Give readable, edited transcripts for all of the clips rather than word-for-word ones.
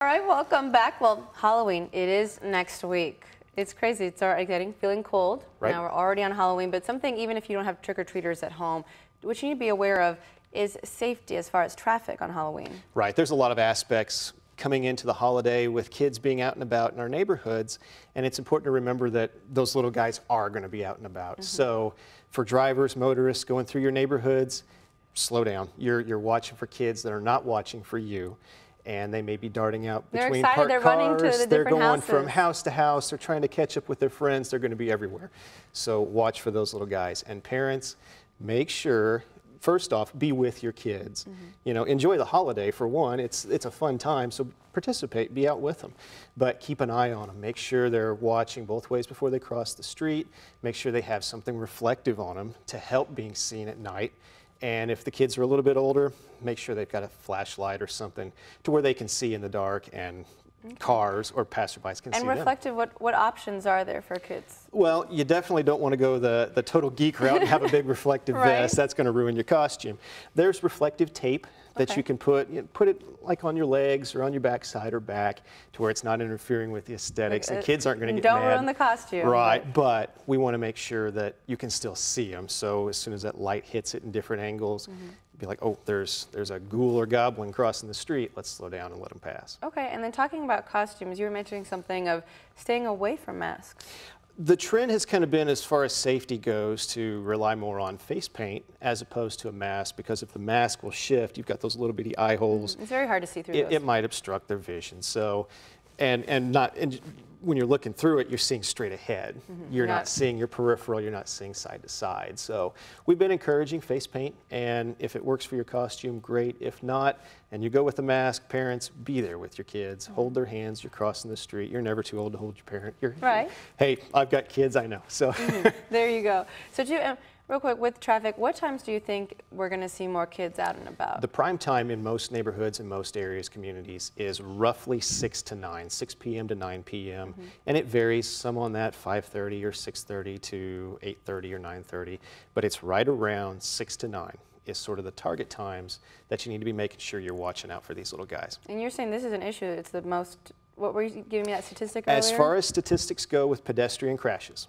All right, welcome back. Well, Halloween, it is next week. It's crazy. It's already feeling cold. Right. Now we're already on Halloween, but something, even if you don't have trick-or-treaters at home, what you need to be aware of is safety as far as traffic on Halloween. Right. There's a lot of aspects coming into the holiday with kids being out and about in our neighborhoods, and it's important to remember that those little guys are going to be out and about. So for drivers, motorists going through your neighborhoods, slow down. You're watching for kids that are not watching for you. And they may be darting out between parked They're cars. running to the different They're going houses. from house to house. They're trying to catch up with their friends. They're going to be everywhere. So watch for those little guys. And parents, make sure, first off, be with your kids. You know, enjoy the holiday for one. It's a fun time, so participate, be out with them. But keep an eye on them. Make sure they're watching both ways before they cross the street. Make sure they have something reflective on them to help being seen at night. And if the kids are a little bit older, make sure they've got a flashlight or something to where they can see in the dark and cars or passerbys can see them. And reflective, what options are there for kids? Well, you definitely don't want to go the total geek route and have a big reflective vest. That's going to ruin your costume. There's reflective tape that you can put it like on your legs or on your backside or back to where it's not interfering with the aesthetics, and kids aren't going to get mad. Don't ruin the costume. Right, but we want to make sure that you can still see them. So as soon as that light hits it in different angles, be like, oh, there's a ghoul or goblin crossing the street. Let's slow down and let them pass. Okay, and then talking about costumes, you were mentioning something of staying away from masks. The trend has kind of been, as far as safety goes, to rely more on face paint as opposed to a mask, because if the mask will shift, you've got those little bitty eye holes. It's very hard to see through those. It might obstruct their vision. So, and when you're looking through it, you're seeing straight ahead. You're not seeing your peripheral. You're not seeing side to side. So we've been encouraging face paint, and if it works for your costume, great. If not, and you go with a mask, parents, be there with your kids. Hold their hands. You're crossing the street. You're never too old to hold your parent. Right. Hey, I've got kids, I know. So there you go. So real quick, with traffic, what times do you think we're going to see more kids out and about? The prime time in most neighborhoods and most areas, communities, is roughly 6 to 9, 6 p.m. to 9 p.m. And it varies, some on that 5:30 or 6:30 to 8:30 or 9:30, but it's right around 6 to 9 is sort of the target times that you need to be making sure you're watching out for these little guys. And you're saying this is an issue. It's the most, what were you giving me that statistic earlier? As far as statistics go with pedestrian crashes,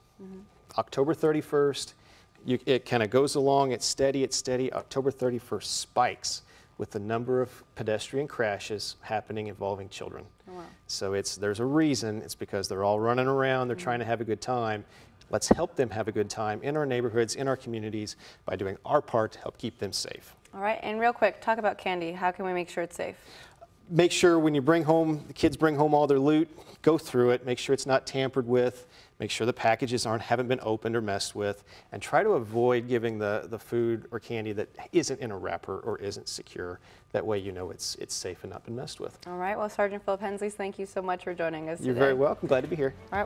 October 31st, it kind of goes along, it's steady. October 31st spikes with the number of pedestrian crashes happening involving children. Oh, wow. So there's a reason. It's because they're all running around, they're trying to have a good time. Let's help them have a good time in our neighborhoods, in our communities, by doing our part to help keep them safe. All right, and real quick, talk about candy. How can we make sure it's safe? Make sure when you the kids bring home all their loot, go through it, make sure it's not tampered with, make sure the packages haven't been opened or messed with, and try to avoid giving the food or candy that isn't in a wrapper or isn't secure. That way you know it's safe and not been messed with. All right, well, Sergeant Philip Hensley, thank you so much for joining us today. You're very welcome. Glad to be here. All right.